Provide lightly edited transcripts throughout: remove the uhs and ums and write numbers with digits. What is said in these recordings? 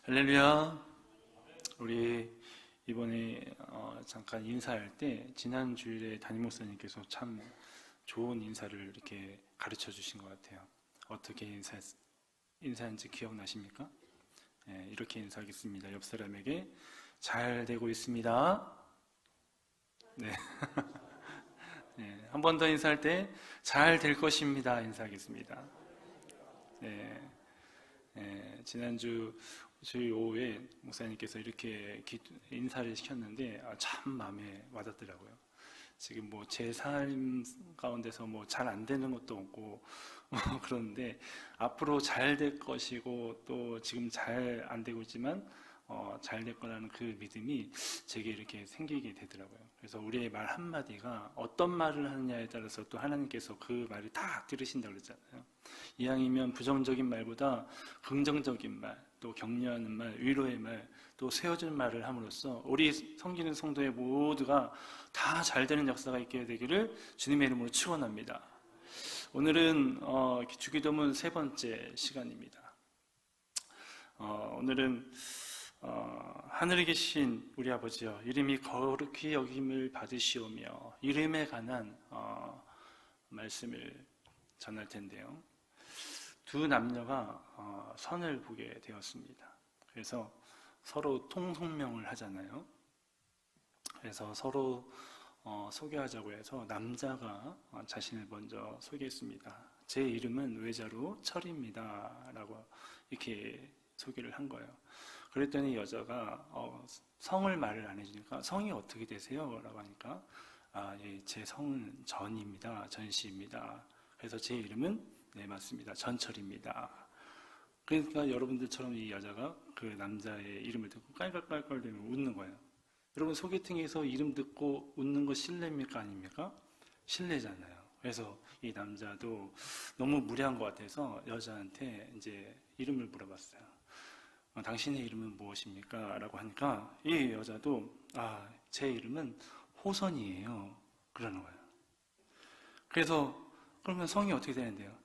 할렐루야. 우리 이번에 잠깐 인사할 때 지난 주일에 담임 목사님께서 참 좋은 인사를 이렇게 가르쳐 주신 것 같아요. 어떻게 인사한지 기억나십니까? 네, 이렇게 인사하겠습니다. 옆 사람에게 잘 되고 있습니다. 네. 네, 한 번 더 인사할 때 잘 될 것입니다. 인사하겠습니다. 네. 지난주 저희 오후에 목사님께서 이렇게 인사를 시켰는데 참 마음에 와닿더라고요. 지금 뭐 제 삶 가운데서 뭐 잘 안 되는 것도 없고 그런데 앞으로 잘 될 것이고 또 지금 잘 안 되고 있지만 잘 될 거라는 그 믿음이 제게 이렇게 생기게 되더라고요. 그래서 우리의 말 한마디가 어떤 말을 하느냐에 따라서 또 하나님께서 그 말을 다 들으신다고 그랬잖아요. 이왕이면 부정적인 말보다 긍정적인 말, 또 격려하는 말, 위로의 말, 또 세워주는 말을 함으로써 우리 섬기는 성도의 모두가 다 잘 되는 역사가 있게 되기를 주님의 이름으로 축원합니다. 오늘은 주기도문 세 번째 시간입니다. 오늘은 하늘에 계신 우리 아버지여, 이름이 거룩히 여김을 받으시오며 이름에 관한 말씀을 전할 텐데요. 두 남녀가 선을 보게 되었습니다. 그래서 서로 통성명을 하잖아요. 그래서 서로 소개하자고 해서 남자가 자신을 먼저 소개했습니다. 제 이름은 외자로 철입니다 라고 이렇게 소개를 한 거예요. 그랬더니 여자가 성을 말을 안 해주니까 성이 어떻게 되세요? 라고 하니까 예, 제 성은 전입니다. 전씨입니다. 그래서 제 이름은 네 맞습니다. 전철입니다. 그러니까 여러분들처럼 이 여자가 그 남자의 이름을 듣고 깔깔깔깔대며 웃는 거예요. 여러분 소개팅에서 이름 듣고 웃는 거 실례입니까? 아닙니까? 실례잖아요. 그래서 이 남자도 너무 무례한 것 같아서 여자한테 이제 이름을 물어봤어요. 당신의 이름은 무엇입니까? 라고 하니까 이 여자도 제 이름은 호선이에요. 그러는 거예요. 그래서 그러면 성이 어떻게 되는데요?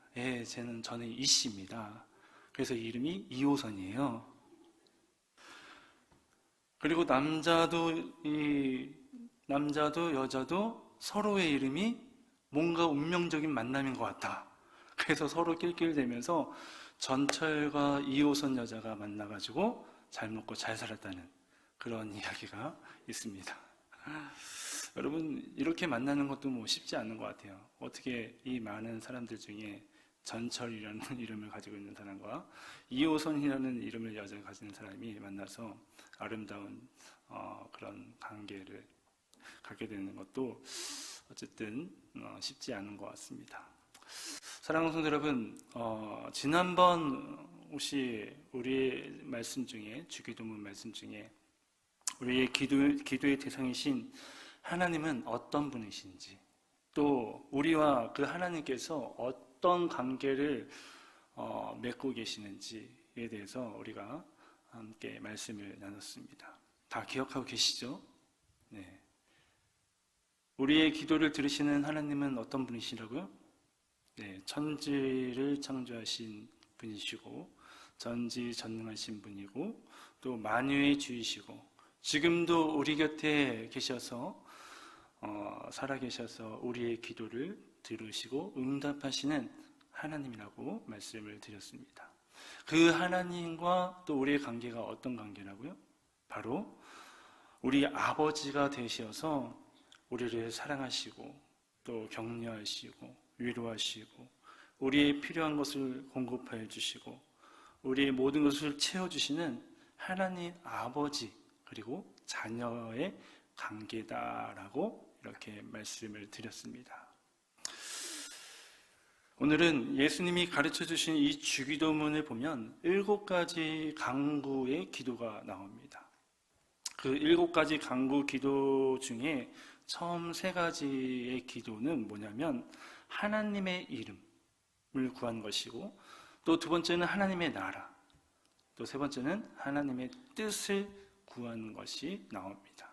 저는 이씨입니다. 그래서 이름이 이호선이에요. 그리고 남자도 여자도 서로의 이름이 뭔가 운명적인 만남인 것 같다. 그래서 서로 낄낄대면서 전철과 이호선 여자가 만나가지고 잘 먹고 잘 살았다는 그런 이야기가 있습니다. 여러분 이렇게 만나는 것도 뭐 쉽지 않은 것 같아요. 어떻게 이 많은 사람들 중에 전철이라는 이름을 가지고 있는 사람과 이호선이라는 이름을 여자가 가지는 사람이 만나서 아름다운 그런 관계를 갖게 되는 것도 어쨌든 쉽지 않은 것 같습니다. 사랑하는 성도 여러분, 지난번 혹시 우리의 말씀 중에 주기도문 말씀 중에 우리의 기도의 대상이신 하나님은 어떤 분이신지, 또 우리와 그 하나님께서 어떤 관계를 맺고 계시는지에 대해서 우리가 함께 말씀을 나눴습니다. 다 기억하고 계시죠? 네. 우리의 기도를 들으시는 하나님은 어떤 분이시라고요? 네, 천지를 창조하신 분이시고 전지전능하신 분이고 또 만유의 주이시고 지금도 우리 곁에 계셔서 살아계셔서 우리의 기도를 들으시고 응답하시는 하나님이라고 말씀을 드렸습니다. 그 하나님과 또 우리의 관계가 어떤 관계라고요? 바로 우리 아버지가 되셔서 우리를 사랑하시고 또 격려하시고 위로하시고 우리의 필요한 것을 공급하여 주시고 우리의 모든 것을 채워주시는 하나님 아버지 그리고 자녀의 관계다라고 이렇게 말씀을 드렸습니다. 오늘은 예수님이 가르쳐 주신 이 주기도문을 보면 7가지 강구의 기도가 나옵니다. 그 7가지 강구 기도 중에 처음 3가지의 기도는 뭐냐면 하나님의 이름을 구한 것이고 또 두 번째는 하나님의 나라, 또 세 번째는 하나님의 뜻을 구하는 것이 나옵니다.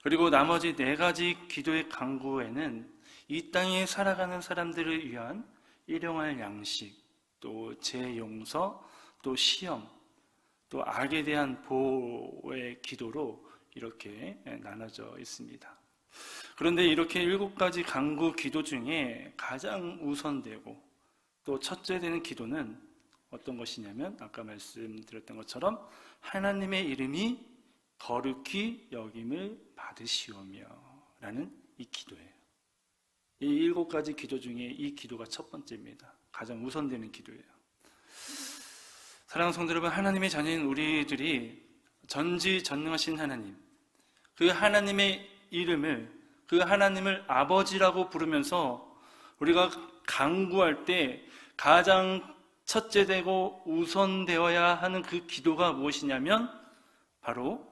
그리고 나머지 4가지 기도의 강구에는 이 땅에 살아가는 사람들을 위한 일용할 양식, 또 재용서, 또 시험, 또 악에 대한 보호의 기도로 이렇게 나눠져 있습니다. 그런데 이렇게 7가지 간구 기도 중에 가장 우선되고 또 첫째 되는 기도는 어떤 것이냐면 아까 말씀드렸던 것처럼 하나님의 이름이 거룩히 여김을 받으시오며 라는 이 기도예요. 이 7가지 기도 중에 이 기도가 첫 번째입니다. 가장 우선되는 기도예요. 사랑하는 성도 여러분, 하나님의 자녀인 우리들이 전지전능하신 하나님, 그 하나님의 이름을, 그 하나님을 아버지라고 부르면서 우리가 간구할 때 가장 첫째되고 우선되어야 하는 그 기도가 무엇이냐면 바로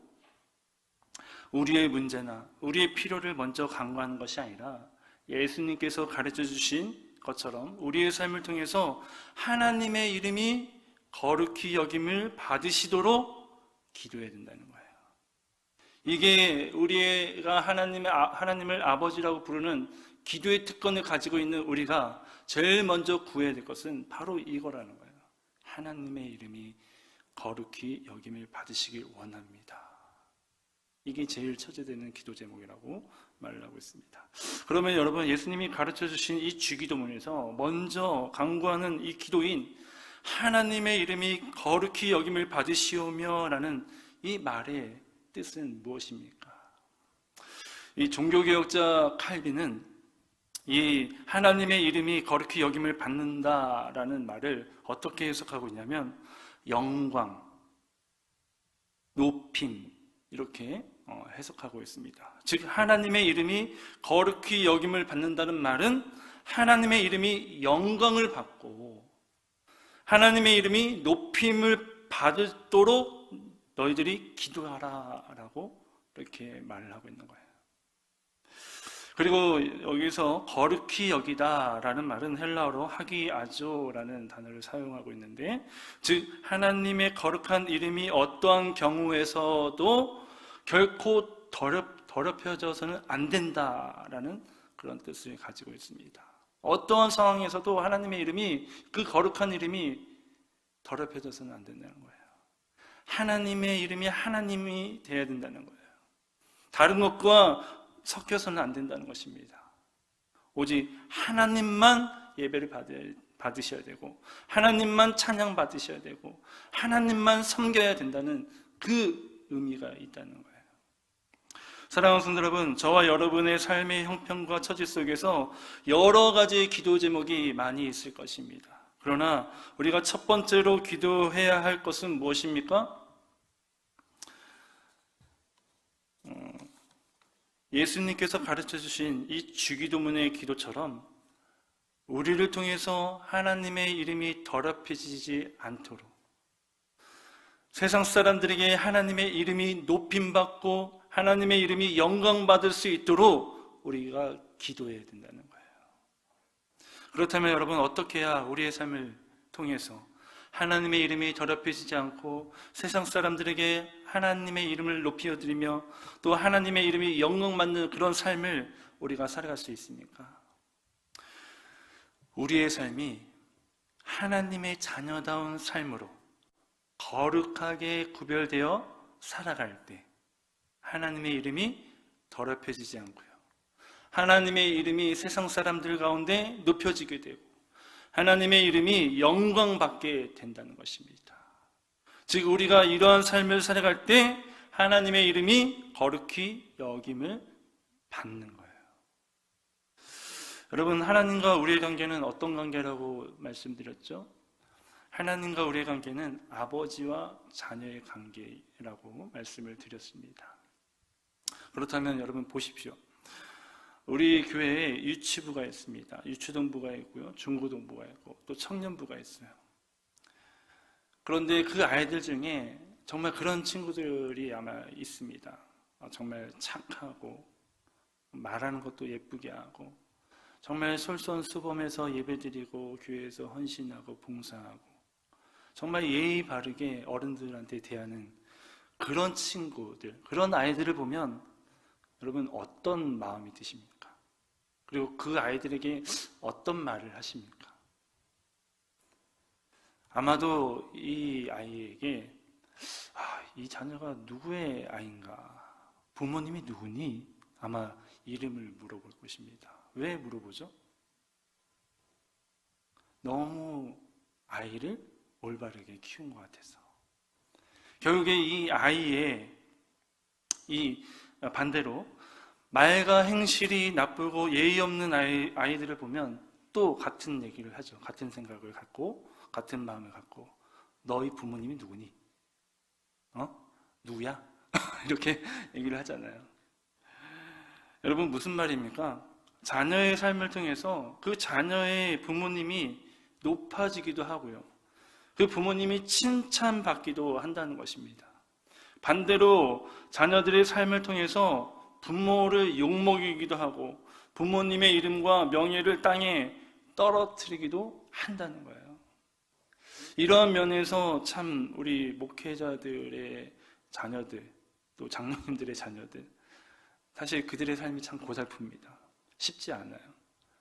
우리의 문제나 우리의 필요를 먼저 간구하는 것이 아니라 예수님께서 가르쳐 주신 것처럼 우리의 삶을 통해서 하나님의 이름이 거룩히 여김을 받으시도록 기도해야 된다는 거예요. 이게 우리가 하나님을 아버지라고 부르는 기도의 특권을 가지고 있는 우리가 제일 먼저 구해야 될 것은 바로 이거라는 거예요. 하나님의 이름이 거룩히 여김을 받으시길 원합니다. 이게 제일 첫째되는 기도 제목이라고 말을 하고 있습니다. 그러면 여러분, 예수님이 가르쳐 주신 이 주기도문에서 먼저 간구하는 이 기도인 하나님의 이름이 거룩히 여김을 받으시오며 라는 이 말의 뜻은 무엇입니까? 이 종교개혁자 칼빈은 이 하나님의 이름이 거룩히 여김을 받는다라는 말을 어떻게 해석하고 있냐면 영광, 높임 이렇게 해석하고 있습니다. 즉 하나님의 이름이 거룩히 여김을 받는다는 말은 하나님의 이름이 영광을 받고 하나님의 이름이 높임을 받도록 너희들이 기도하라라고 이렇게 말을 하고 있는 거예요. 그리고 여기서 거룩히 여기다라는 말은 헬라어로 하기아조라는 단어를 사용하고 있는데, 즉 하나님의 거룩한 이름이 어떠한 경우에서도 결코 더럽혀져서는 안 된다라는 그런 뜻을 가지고 있습니다. 어떠한 상황에서도 하나님의 이름이, 그 거룩한 이름이 더럽혀져서는 안 된다는 거예요. 하나님의 이름이 하나님이 되어야 된다는 거예요. 다른 것과 섞여서는 안 된다는 것입니다. 오직 하나님만 예배를 받으셔야 되고 하나님만 찬양 받으셔야 되고 하나님만 섬겨야 된다는 그 의미가 있다는 거예요. 사랑하는 성도 여러분, 저와 여러분의 삶의 형편과 처지 속에서 여러 가지 기도 제목이 많이 있을 것입니다. 그러나 우리가 첫 번째로 기도해야 할 것은 무엇입니까? 예수님께서 가르쳐 주신 이 주기도문의 기도처럼 우리를 통해서 하나님의 이름이 더럽혀지지 않도록, 세상 사람들에게 하나님의 이름이 높임받고 하나님의 이름이 영광받을 수 있도록 우리가 기도해야 된다는 거예요. 그렇다면 여러분, 어떻게 해야 우리의 삶을 통해서 하나님의 이름이 더럽혀지지 않고 세상 사람들에게 하나님의 이름을 높여드리며 또 하나님의 이름이 영광받는 그런 삶을 우리가 살아갈 수 있습니까? 우리의 삶이 하나님의 자녀다운 삶으로 거룩하게 구별되어 살아갈 때 하나님의 이름이 더럽혀지지 않고요, 하나님의 이름이 세상 사람들 가운데 높여지게 되고 하나님의 이름이 영광받게 된다는 것입니다. 즉 우리가 이러한 삶을 살아갈 때 하나님의 이름이 거룩히 여김을 받는 거예요. 여러분, 하나님과 우리의 관계는 어떤 관계라고 말씀드렸죠? 하나님과 우리의 관계는 아버지와 자녀의 관계라고 말씀을 드렸습니다. 그렇다면 여러분 보십시오. 우리 교회에 유치부가 있습니다. 유초등부가 있고요, 중고등부가 있고 또 청년부가 있어요. 그런데 그 아이들 중에 정말 그런 친구들이 아마 있습니다. 정말 착하고 말하는 것도 예쁘게 하고 정말 솔선수범해서 예배드리고 교회에서 헌신하고 봉사하고 정말 예의 바르게 어른들한테 대하는 그런 친구들, 그런 아이들을 보면 여러분 어떤 마음이 드십니까? 그리고 그 아이들에게 어떤 말을 하십니까? 아마도 이 아이에게 이 자녀가 누구의 아이인가? 부모님이 누구니? 아마 이름을 물어볼 것입니다. 왜 물어보죠? 너무 아이를 올바르게 키운 것 같아서. 결국에 이 아이의 이 반대로 말과 행실이 나쁘고 예의 없는 아이들을 보면 또 같은 얘기를 하죠. 같은 생각을 갖고 같은 마음을 갖고 너희 부모님이 누구니? 누구야? 이렇게 얘기를 하잖아요. 여러분 무슨 말입니까? 자녀의 삶을 통해서 그 자녀의 부모님이 높아지기도 하고요. 그 부모님이 칭찬받기도 한다는 것입니다. 반대로 자녀들의 삶을 통해서 부모를 욕먹이기도 하고 부모님의 이름과 명예를 땅에 떨어뜨리기도 한다는 거예요. 이러한 면에서 참 우리 목회자들의 자녀들, 또 장로님들의 자녀들, 사실 그들의 삶이 참 고달픕니다. 쉽지 않아요.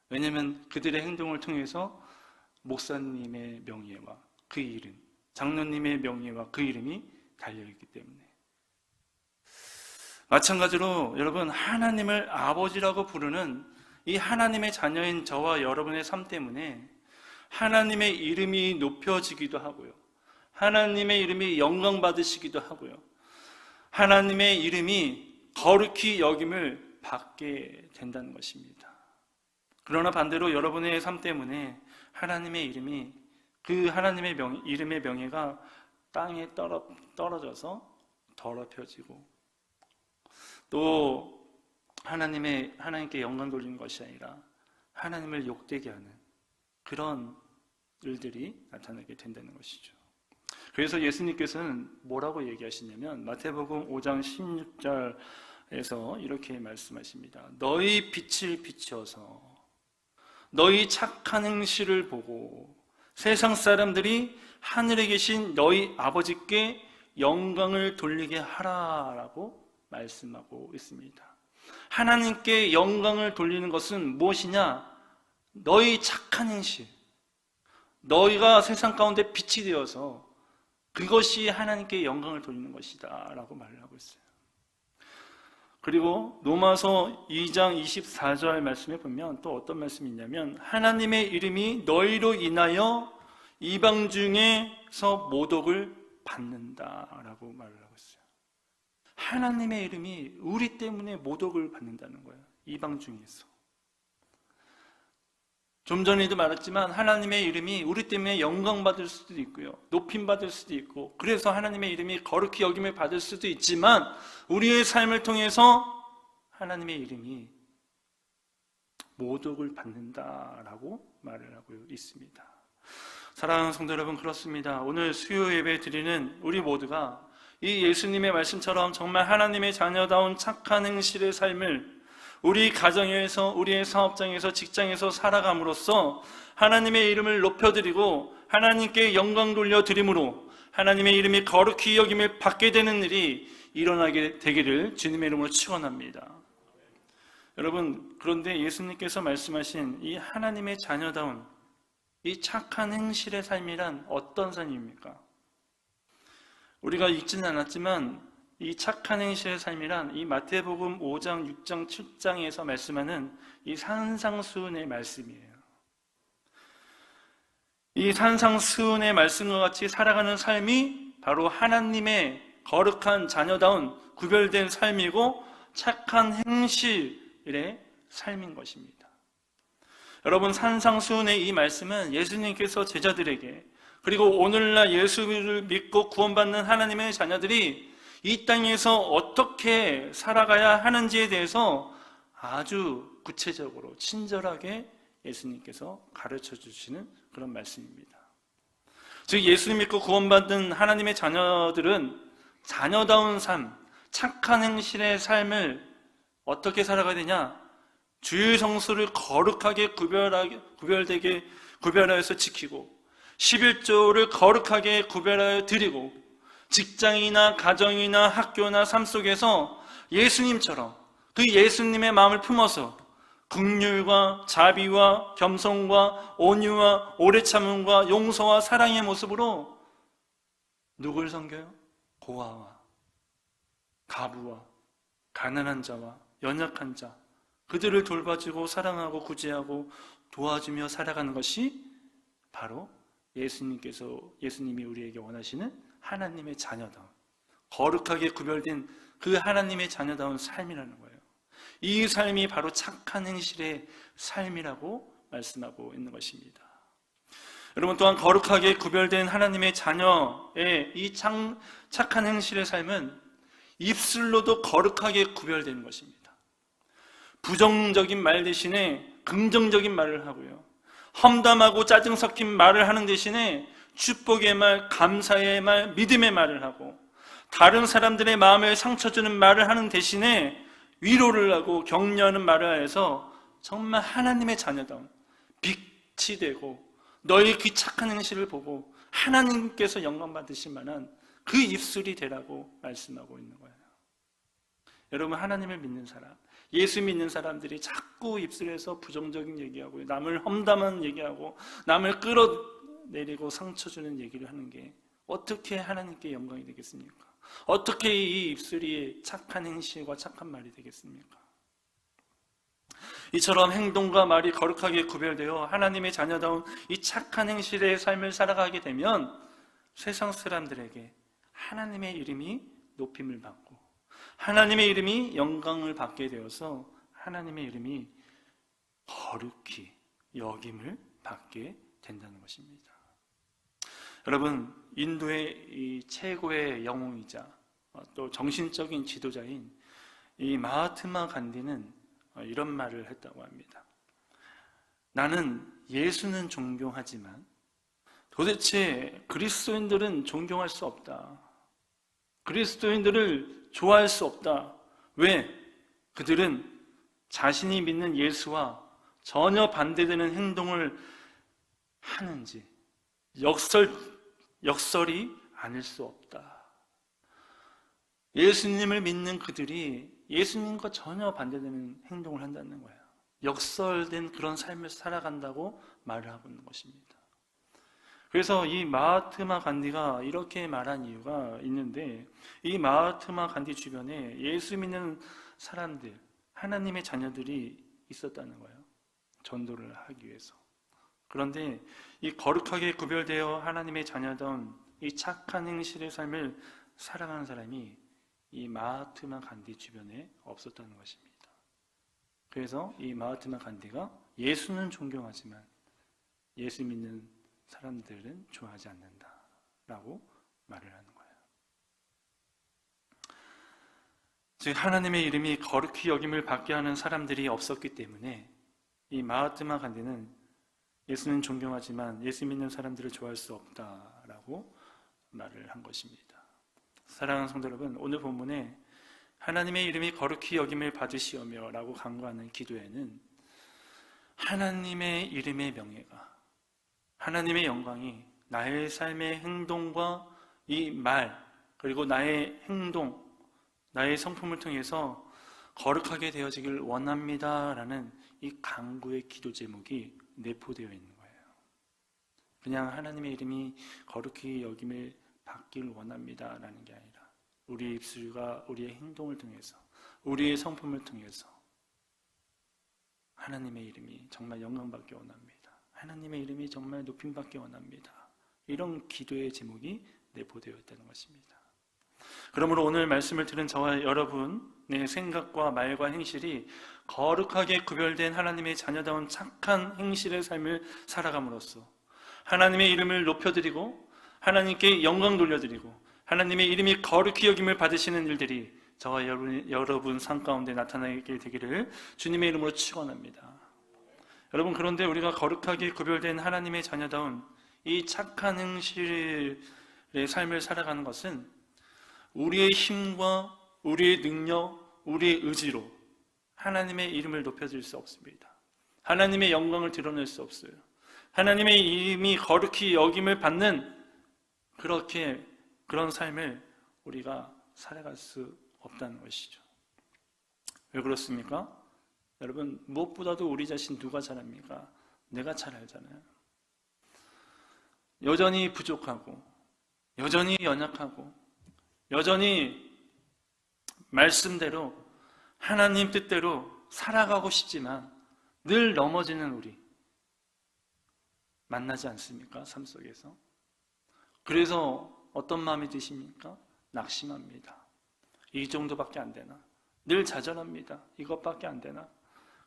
왜냐하면 그들의 행동을 통해서 목사님의 명예와 그 이름, 장로님의 명예와 그 이름이 달려있기 때문에. 마찬가지로 여러분, 하나님을 아버지라고 부르는 이 하나님의 자녀인 저와 여러분의 삶 때문에 하나님의 이름이 높여지기도 하고요. 하나님의 이름이 영광받으시기도 하고요. 하나님의 이름이 거룩히 여김을 받게 된다는 것입니다. 그러나 반대로 여러분의 삶 때문에 하나님의 이름이, 그 하나님의 이름의 명예가 땅에 떨어져서 더럽혀지고 또 하나님께 영광 돌리는 것이 아니라 하나님을 욕되게 하는 그런 일들이 나타나게 된다는 것이죠. 그래서 예수님께서는 뭐라고 얘기하시냐면 마태복음 5장 16절에서 이렇게 말씀하십니다. 너희 빛을 비추어서 너희 착한 행실을 보고 세상 사람들이 하늘에 계신 너희 아버지께 영광을 돌리게 하라라고 말씀하고 있습니다. 하나님께 영광을 돌리는 것은 무엇이냐? 너희 착한 행실, 너희가 세상 가운데 빛이 되어서 그것이 하나님께 영광을 돌리는 것이다 라고 말을 하고 있어요. 그리고 로마서 2장 24절 말씀에 보면 또 어떤 말씀이 있냐면 하나님의 이름이 너희로 인하여 이방 중에서 모독을 받는다 라고 말을 하고 있어요. 하나님의 이름이 우리 때문에 모독을 받는다는 거예요. 이방 중에서. 좀 전에도 말했지만 하나님의 이름이 우리 때문에 영광받을 수도 있고요, 높임받을 수도 있고, 그래서 하나님의 이름이 거룩히 여김을 받을 수도 있지만 우리의 삶을 통해서 하나님의 이름이 모독을 받는다라고 말을 하고 있습니다. 사랑하는 성도 여러분, 그렇습니다. 오늘 수요 예배 드리는 우리 모두가 이 예수님의 말씀처럼 정말 하나님의 자녀다운 착한 행실의 삶을 우리 가정에서, 우리의 사업장에서, 직장에서 살아감으로써 하나님의 이름을 높여드리고 하나님께 영광 돌려드림으로 하나님의 이름이 거룩히 여김을 받게 되는 일이 일어나게 되기를 주님의 이름으로 축원합니다. 여러분, 그런데 예수님께서 말씀하신 이 하나님의 자녀다운 이 착한 행실의 삶이란 어떤 삶입니까? 우리가 읽지는 않았지만 이 착한 행실의 삶이란 이 마태복음 5장, 6장, 7장에서 말씀하는 이 산상수훈의 말씀이에요. 이 산상수훈의 말씀과 같이 살아가는 삶이 바로 하나님의 거룩한 자녀다운 구별된 삶이고 착한 행실의 삶인 것입니다. 여러분, 산상수훈의 이 말씀은 예수님께서 제자들에게, 그리고 오늘날 예수를 믿고 구원받는 하나님의 자녀들이 이 땅에서 어떻게 살아가야 하는지에 대해서 아주 구체적으로 친절하게 예수님께서 가르쳐 주시는 그런 말씀입니다. 즉, 예수님 믿고 구원받은 하나님의 자녀들은 자녀다운 삶, 착한 행실의 삶을 어떻게 살아가야 되냐? 주일 성수를 거룩하게 구별하여서 지키고 11조를 거룩하게 구별하여 드리고 직장이나 가정이나 학교나 삶 속에서 예수님처럼 그 예수님의 마음을 품어서 긍휼과 자비와 겸손과 온유와 오래 참음과 용서와 사랑의 모습으로 누굴 섬겨요? 고아와 가부와 가난한 자와 연약한 자, 그들을 돌봐주고 사랑하고 구제하고 도와주며 살아가는 것이 바로 예수님이 우리에게 원하시는 하나님의 자녀다운, 거룩하게 구별된 그 하나님의 자녀다운 삶이라는 거예요. 이 삶이 바로 착한 행실의 삶이라고 말씀하고 있는 것입니다. 여러분, 또한 거룩하게 구별된 하나님의 자녀의 이 착한 행실의 삶은 입술로도 거룩하게 구별되는 것입니다. 부정적인 말 대신에 긍정적인 말을 하고요, 험담하고 짜증 섞인 말을 하는 대신에 축복의 말, 감사의 말, 믿음의 말을 하고, 다른 사람들의 마음을 상처 주는 말을 하는 대신에 위로를 하고 격려하는 말을 해서 정말 하나님의 자녀다운, 빛이 되고 너희 그 착한 행실을 보고 하나님께서 영광 받으실 만한 그 입술이 되라고 말씀하고 있는 거예요. 여러분, 하나님을 믿는 사람, 예수 믿는 사람들이 자꾸 입술에서 부정적인 얘기하고 남을 험담한 얘기하고 남을 끌어내리고 상처 주는 얘기를 하는 게 어떻게 하나님께 영광이 되겠습니까? 어떻게 이 입술이 착한 행실과 착한 말이 되겠습니까? 이처럼 행동과 말이 거룩하게 구별되어 하나님의 자녀다운 이 착한 행실의 삶을 살아가게 되면 세상 사람들에게 하나님의 이름이 높임을 받고 하나님의 이름이 영광을 받게 되어서 하나님의 이름이 거룩히 여김을 받게 된다는 것입니다. 여러분, 인도의 이 최고의 영웅이자 또 정신적인 지도자인 이 마하트마 간디는 이런 말을 했다고 합니다. 나는 예수는 존경하지만 도대체 그리스도인들은 존경할 수 없다. 그리스도인들을 좋아할 수 없다. 왜? 그들은 자신이 믿는 예수와 전혀 반대되는 행동을 하는지 역설이 아닐 수 없다. 예수님을 믿는 그들이 예수님과 전혀 반대되는 행동을 한다는 거예요. 역설된 그런 삶을 살아간다고 말을 하고 있는 것입니다. 그래서 이 마하트마 간디가 이렇게 말한 이유가 있는데, 이 마하트마 간디 주변에 예수 믿는 사람들, 하나님의 자녀들이 있었다는 거예요. 전도를 하기 위해서. 그런데 이 거룩하게 구별되어 하나님의 자녀던 이 착한 행실의 삶을 살아가는 사람이 이 마하트마 간디 주변에 없었다는 것입니다. 그래서 이 마하트마 간디가 예수는 존경하지만 예수 믿는 사람들은 좋아하지 않는다라고 말을 하는 거예요. 즉, 하나님의 이름이 거룩히 여김을 받게 하는 사람들이 없었기 때문에 이 마하트마 간디는 예수는 존경하지만 예수 믿는 사람들을 좋아할 수 없다라고 말을 한 것입니다. 사랑하는 성도 여러분, 오늘 본문에 하나님의 이름이 거룩히 여김을 받으시오며 라고 간구하는 기도에는 하나님의 이름의 명예가, 하나님의 영광이 나의 삶의 행동과 이 말, 그리고 나의 행동, 나의 성품을 통해서 거룩하게 되어지길 원합니다 라는 이 간구의 기도 제목이 내포되어 있는 거예요. 그냥 하나님의 이름이 거룩히 여김을 받길 원합니다 라는 게 아니라 우리의 입술과 우리의 행동을 통해서, 우리의 성품을 통해서 하나님의 이름이 정말 영광받기 원합니다. 하나님의 이름이 정말 높임받기 원합니다. 이런 기도의 제목이 내포되어 있다는 것입니다. 그러므로 오늘 말씀을 들은 저와 여러분의 생각과 말과 행실이 거룩하게 구별된 하나님의 자녀다운 착한 행실의 삶을 살아감으로써 하나님의 이름을 높여드리고 하나님께 영광 돌려드리고 하나님의 이름이 거룩히 여김을 받으시는 일들이 저와 여러분 삶 가운데 나타나게 되기를 주님의 이름으로 축원합니다. 여러분, 그런데 우리가 거룩하게 구별된 하나님의 자녀다운 이 착한 행실의 삶을 살아가는 것은 우리의 힘과 우리의 능력, 우리의 의지로 하나님의 이름을 높여줄 수 없습니다. 하나님의 영광을 드러낼 수 없어요. 하나님의 이름이 거룩히 여김을 받는 그런 삶을 우리가 살아갈 수 없다는 것이죠. 왜 그렇습니까? 여러분, 무엇보다도 우리 자신 누가 잘합니까? 내가 잘 알잖아요. 여전히 부족하고 여전히 연약하고 여전히 말씀대로 하나님 뜻대로 살아가고 싶지만 늘 넘어지는 우리 만나지 않습니까? 삶 속에서. 그래서 어떤 마음이 드십니까? 낙심합니다. 이 정도밖에 안 되나? 늘 좌절합니다. 이것밖에 안 되나?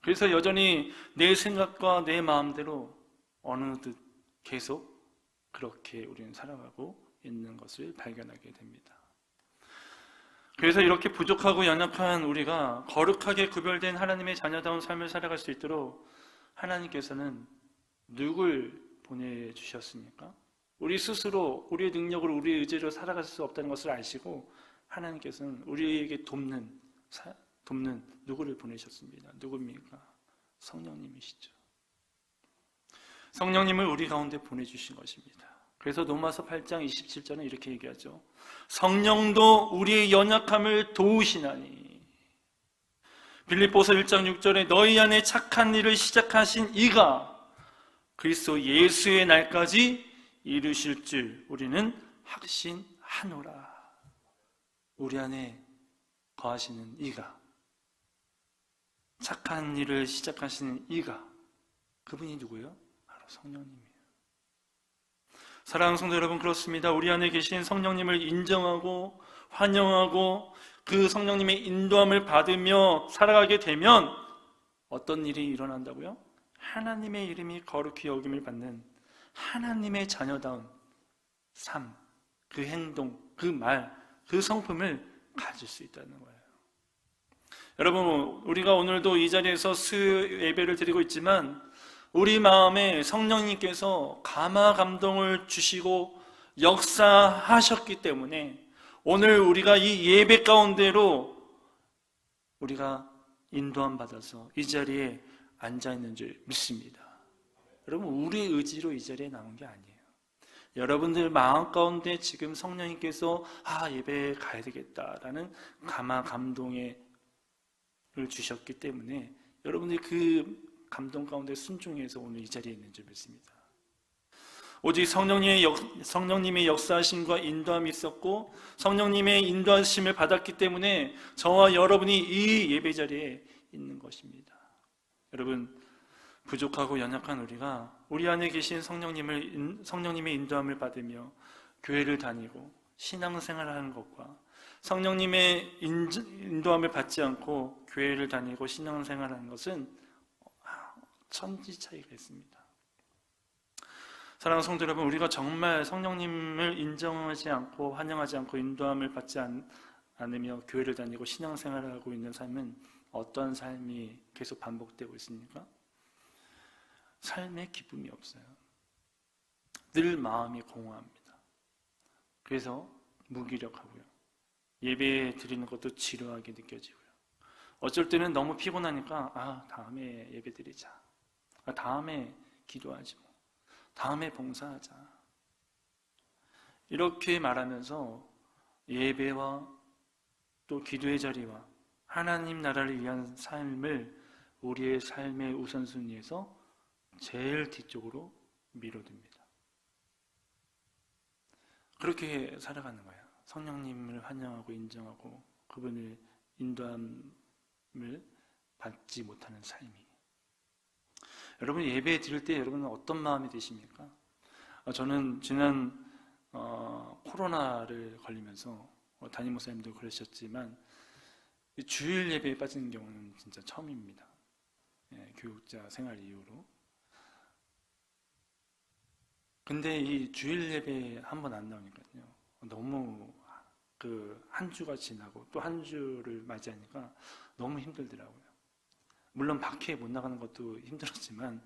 그래서 여전히 내 생각과 내 마음대로 어느 듯 계속 그렇게 우리는 살아가고 있는 것을 발견하게 됩니다. 그래서 이렇게 부족하고 연약한 우리가 거룩하게 구별된 하나님의 자녀다운 삶을 살아갈 수 있도록 하나님께서는 누굴 보내주셨습니까? 우리 스스로 우리의 능력으로 우리의 의지로 살아갈 수 없다는 것을 아시고 하나님께서는 우리에게 돕는 누구를 보내셨습니다. 누굽니까? 성령님이시죠. 성령님을 우리 가운데 보내주신 것입니다. 그래서 로마서 8장 27절은 이렇게 얘기하죠. 성령도 우리의 연약함을 도우시나니. 빌립보서 1장 6절에 너희 안에 착한 일을 시작하신 이가 그리스도 예수의 날까지 이루실 줄 우리는 확신하노라. 우리 안에 거하시는 이가, 착한 일을 시작하시는 이가, 그분이 누구예요? 바로 성령님이에요. 사랑하는 성도 여러분, 그렇습니다. 우리 안에 계신 성령님을 인정하고 환영하고 그 성령님의 인도함을 받으며 살아가게 되면 어떤 일이 일어난다고요? 하나님의 이름이 거룩히 여김을 받는 하나님의 자녀다운 삶, 그 행동, 그 말, 그 성품을 가질 수 있다는 거예요. 여러분, 우리가 오늘도 이 자리에서 수요 예배를 드리고 있지만 우리 마음에 성령님께서 감화 감동을 주시고 역사하셨기 때문에 오늘 우리가 이 예배 가운데로 우리가 인도함 받아서 이 자리에 앉아 있는 줄 믿습니다. 여러분, 우리 의지로 이 자리에 나온 게 아니에요. 여러분들 마음 가운데 지금 성령님께서 예배에 가야 되겠다라는 감화 감동을 주셨기 때문에 여러분들이 그 감동 가운데 순종해서 오늘 이 자리에 있는 줄 믿습니다. 오직 성령님의 역사하심과 인도함이 있었고 성령님의 인도하심을 받았기 때문에 저와 여러분이 이 예배 자리에 있는 것입니다. 여러분, 부족하고 연약한 우리가 우리 안에 계신 성령님의 인도함을 받으며 교회를 다니고 신앙생활을 하는 것과 성령님의 인도함을 받지 않고 교회를 다니고 신앙생활을 하는 것은 천지 차이가 있습니다. 사랑하는 성도 여러분, 우리가 정말 성령님을 인정하지 않고 환영하지 않고 인도함을 받지 않으며 교회를 다니고 신앙생활을 하고 있는 삶은 어떤 삶이 계속 반복되고 있습니까? 삶에 기쁨이 없어요. 늘 마음이 공허합니다. 그래서 무기력하고요. 예배 드리는 것도 지루하게 느껴지고요. 어쩔 때는 너무 피곤하니까 다음에 예배 드리자. 다음에 기도하지 뭐. 다음에 봉사하자. 이렇게 말하면서 예배와 또 기도의 자리와 하나님 나라를 위한 삶을 우리의 삶의 우선순위에서 제일 뒤쪽으로 미뤄둡니다. 그렇게 살아가는 거예요. 성령님을 환영하고 인정하고 그분의 인도함을 받지 못하는 삶이. 여러분, 예배 드릴 때 여러분은 어떤 마음이 드십니까? 저는 지난 코로나를 걸리면서 담임 목사님도 그러셨지만 주일 예배에 빠지는 경우는 진짜 처음입니다. 교육자 생활 이후로. 근데 이 주일 예배 한 번 안 나오니까요, 너무 한 주가 지나고 또 한 주를 맞이하니까 너무 힘들더라고요. 물론 밖에 못 나가는 것도 힘들었지만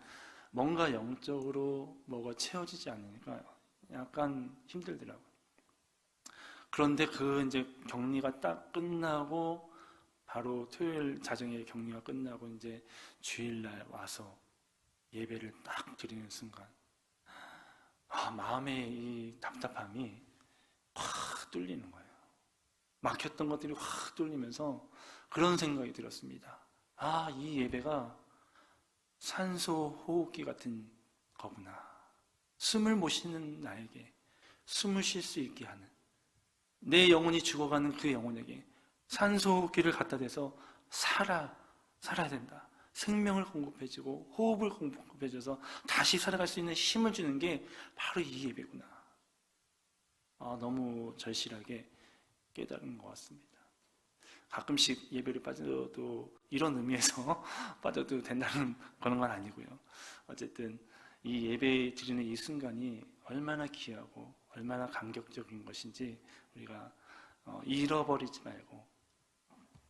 뭔가 영적으로 뭐가 채워지지 않으니까 약간 힘들더라고요. 그런데 이제 격리가 딱 끝나고 바로 토요일 자정에 격리가 끝나고 이제 주일날 와서 예배를 딱 드리는 순간 마음의 이 답답함이 확 뚫리는 거예요. 막혔던 것들이 확 뚫리면서 그런 생각이 들었습니다. 이 예배가 산소 호흡기 같은 거구나. 숨을 못 쉬는 나에게 숨을 쉴 수 있게 하는, 내 영혼이 죽어가는 그 영혼에게 산소기를 갖다 대서 살아야 된다. 생명을 공급해주고 호흡을 공급해줘서 다시 살아갈 수 있는 힘을 주는 게 바로 이 예배구나. 너무 절실하게 깨달은 것 같습니다. 가끔씩 예배를 빠져도 이런 의미에서 빠져도 된다는 그런 건 아니고요. 어쨌든 이 예배 드리는 이 순간이 얼마나 귀하고 얼마나 감격적인 것인지 우리가 잃어버리지 말고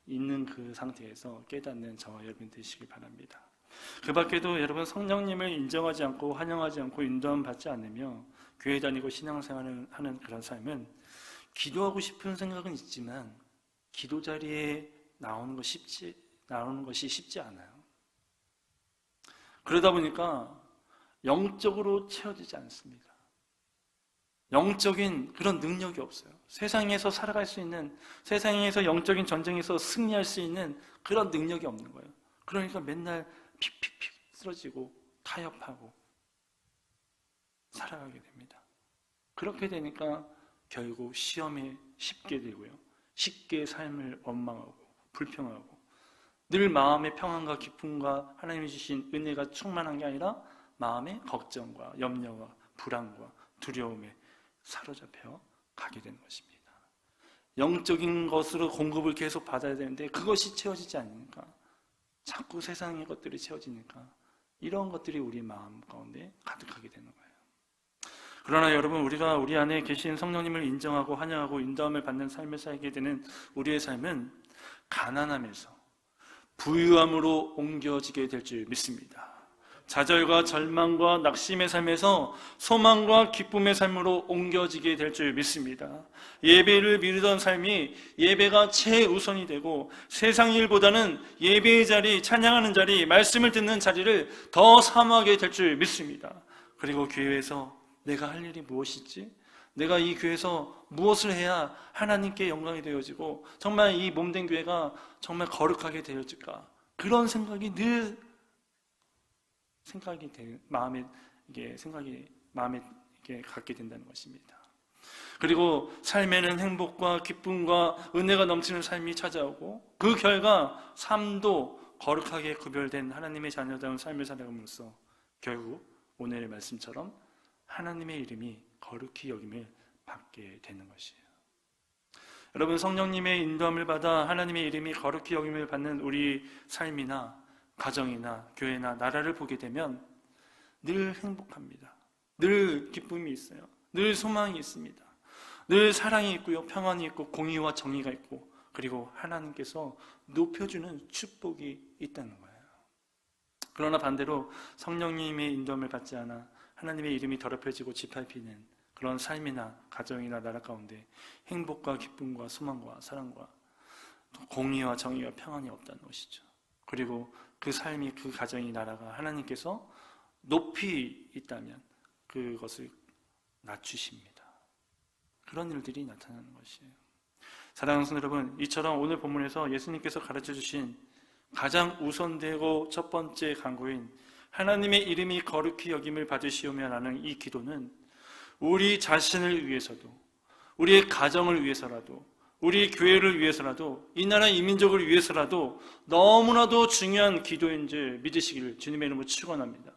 있는 그 상태에서 깨닫는 저와 여러분 되시길 바랍니다. 그 밖에도 여러분, 성령님을 인정하지 않고 환영하지 않고 인도함 받지 않으며 교회 다니고 신앙생활을 하는 그런 삶은 기도하고 싶은 생각은 있지만 기도 자리에 나오는 것이 쉽지 않아요. 그러다 보니까 영적으로 채워지지 않습니다. 영적인 그런 능력이 없어요. 세상에서 살아갈 수 있는, 세상에서 영적인 전쟁에서 승리할 수 있는 그런 능력이 없는 거예요. 그러니까 맨날 픽픽픽 쓰러지고 타협하고 살아가게 됩니다. 그렇게 되니까 결국 시험에 쉽게 되고요, 쉽게 삶을 원망하고 불평하고, 늘 마음의 평안과 기쁨과 하나님이 주신 은혜가 충만한 게 아니라 마음의 걱정과 염려와 불안과 두려움에 사로잡혀 가게 되는 것입니다. 영적인 것으로 공급을 계속 받아야 되는데 그것이 채워지지 않으니까, 자꾸 세상의 것들이 채워지니까 이런 것들이 우리 마음 가운데 가득하게 되는 거예요. 그러나 여러분, 우리가 우리 안에 계신 성령님을 인정하고 환영하고 인도함을 받는 삶을 살게 되는 우리의 삶은 가난함에서 부유함으로 옮겨지게 될 줄 믿습니다. 좌절과 절망과 낙심의 삶에서 소망과 기쁨의 삶으로 옮겨지게 될 줄 믿습니다. 예배를 미루던 삶이 예배가 최우선이 되고, 세상 일보다는 예배의 자리, 찬양하는 자리, 말씀을 듣는 자리를 더 사모하게 될 줄 믿습니다. 그리고 교회에서 내가 할 일이 무엇이지? 내가 이 교회에서 무엇을 해야 하나님께 영광이 되어지고 정말 이 몸된 교회가 정말 거룩하게 되어질까? 그런 생각이 늘 마음에 갖게 된다는 것입니다. 그리고 삶에는 행복과 기쁨과 은혜가 넘치는 삶이 찾아오고, 그 결과 삶도 거룩하게 구별된 하나님의 자녀다운 삶을 살아감으로써 결국 오늘의 말씀처럼 하나님의 이름이 거룩히 여김을 받게 되는 것이에요. 여러분, 성령님의 인도함을 받아 하나님의 이름이 거룩히 여김을 받는 우리 삶이나 가정이나 교회나 나라를 보게 되면 늘 행복합니다. 늘 기쁨이 있어요. 늘 소망이 있습니다. 늘 사랑이 있고요, 평안이 있고 공의와 정의가 있고, 그리고 하나님께서 높여주는 축복이 있다는 거예요. 그러나 반대로 성령님의 인도함을 받지 않아 하나님의 이름이 더럽혀지고 짓밟히는 그런 삶이나 가정이나 나라 가운데 행복과 기쁨과 소망과 사랑과 공의와 정의와 평안이 없다는 것이죠. 그리고 그 삶이, 그 가정이, 나라가 하나님께서 높이 있다면 그것을 낮추십니다. 그런 일들이 나타나는 것이에요. 사랑하는 성도 여러분, 이처럼 오늘 본문에서 예수님께서 가르쳐 주신 가장 우선되고 첫 번째 간구인 하나님의 이름이 거룩히 여김을 받으시오며 라는 이 기도는 우리 자신을 위해서도, 우리의 가정을 위해서라도, 우리 교회를 위해서라도, 이 나라 이민족을 위해서라도 너무나도 중요한 기도인 줄 믿으시기를 주님의 이름으로 축원합니다.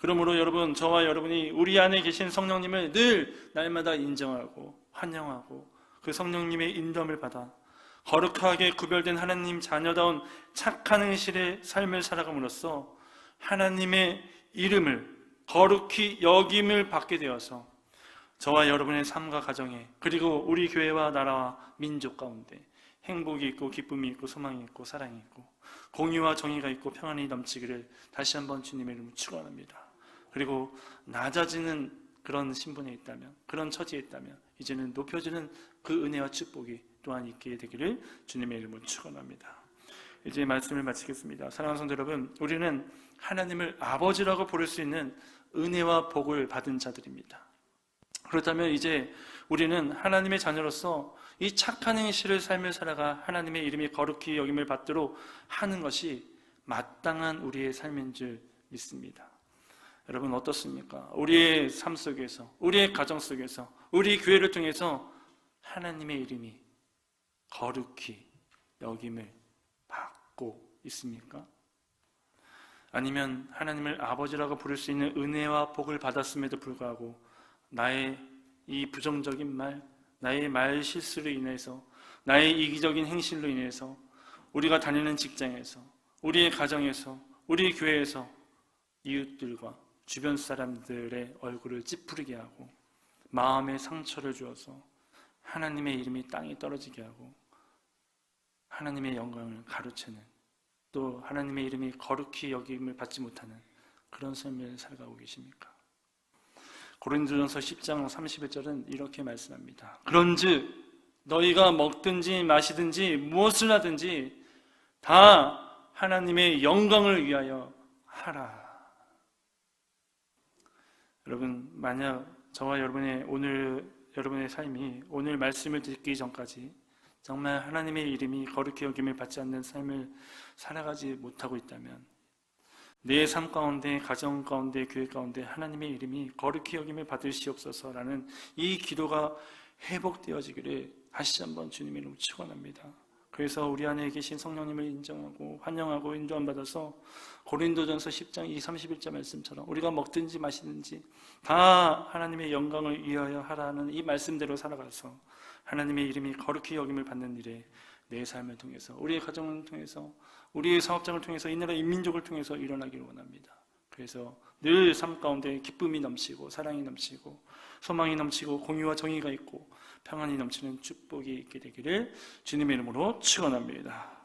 그러므로 여러분, 저와 여러분이 우리 안에 계신 성령님을 늘 날마다 인정하고 환영하고 그 성령님의 인도함을 받아 거룩하게 구별된 하나님 자녀다운 착한 행실의 삶을 살아감으로써 하나님의 이름을 거룩히 여김을 받게 되어서 저와 여러분의 삶과 가정에, 그리고 우리 교회와 나라와 민족 가운데 행복이 있고 기쁨이 있고 소망이 있고 사랑이 있고 공의와 정의가 있고 평안이 넘치기를 다시 한번 주님의 이름으로 축원합니다. 그리고 낮아지는 그런 신분에 있다면, 그런 처지에 있다면 이제는 높여지는 그 은혜와 축복이 또한 있게 되기를 주님의 이름으로 축원합니다. 이제 말씀을 마치겠습니다. 사랑하는 성도 여러분, 우리는 하나님을 아버지라고 부를 수 있는 은혜와 복을 받은 자들입니다. 그렇다면 이제 우리는 하나님의 자녀로서 이 착한 행실을 삶을 살아가 하나님의 이름이 거룩히 여김을 받도록 하는 것이 마땅한 우리의 삶인 줄 믿습니다. 여러분 어떻습니까? 우리의 삶 속에서, 우리의 가정 속에서, 우리 교회를 통해서 하나님의 이름이 거룩히 여김을 받고 있습니까? 아니면 하나님을 아버지라고 부를 수 있는 은혜와 복을 받았음에도 불구하고 나의 이 부정적인 말, 나의 말 실수로 인해서, 나의 이기적인 행실로 인해서 우리가 다니는 직장에서, 우리의 가정에서, 우리 교회에서 이웃들과 주변 사람들의 얼굴을 찌푸리게 하고 마음에 상처를 주어서 하나님의 이름이 땅에 떨어지게 하고 하나님의 영광을 가로채는, 또 하나님의 이름이 거룩히 여김을 받지 못하는 그런 삶을 살아가고 계십니까? 고린도전서 10장 31절은 이렇게 말씀합니다. 그런즉 너희가 먹든지 마시든지 무엇을 하든지 다 하나님의 영광을 위하여 하라. 여러분, 만약 저와 여러분의 삶이 오늘 말씀을 듣기 전까지 정말 하나님의 이름이 거룩히 여김을 받지 않는 삶을 살아가지 못하고 있다면, 내 삶 가운데, 가정 가운데, 교회 가운데 하나님의 이름이 거룩히 여김을 받으시옵소서라는 이 기도가 회복되어지기를 다시 한번 주님의 이름으로 축원합니다. 그래서 우리 안에 계신 성령님을 인정하고 환영하고 인도함 받아서 고린도전서 10장 31절 말씀처럼 우리가 먹든지 마시든지 다 하나님의 영광을 위하여 하라는 이 말씀대로 살아가서 하나님의 이름이 거룩히 여김을 받는 일에 내 삶을 통해서, 우리의 가정을 통해서, 우리의 사업장을 통해서, 이 나라 인민족을 통해서 일어나기를 원합니다. 그래서 늘 삶 가운데 기쁨이 넘치고 사랑이 넘치고 소망이 넘치고 공의와 정의가 있고 평안이 넘치는 축복이 있게 되기를 주님의 이름으로 축원합니다.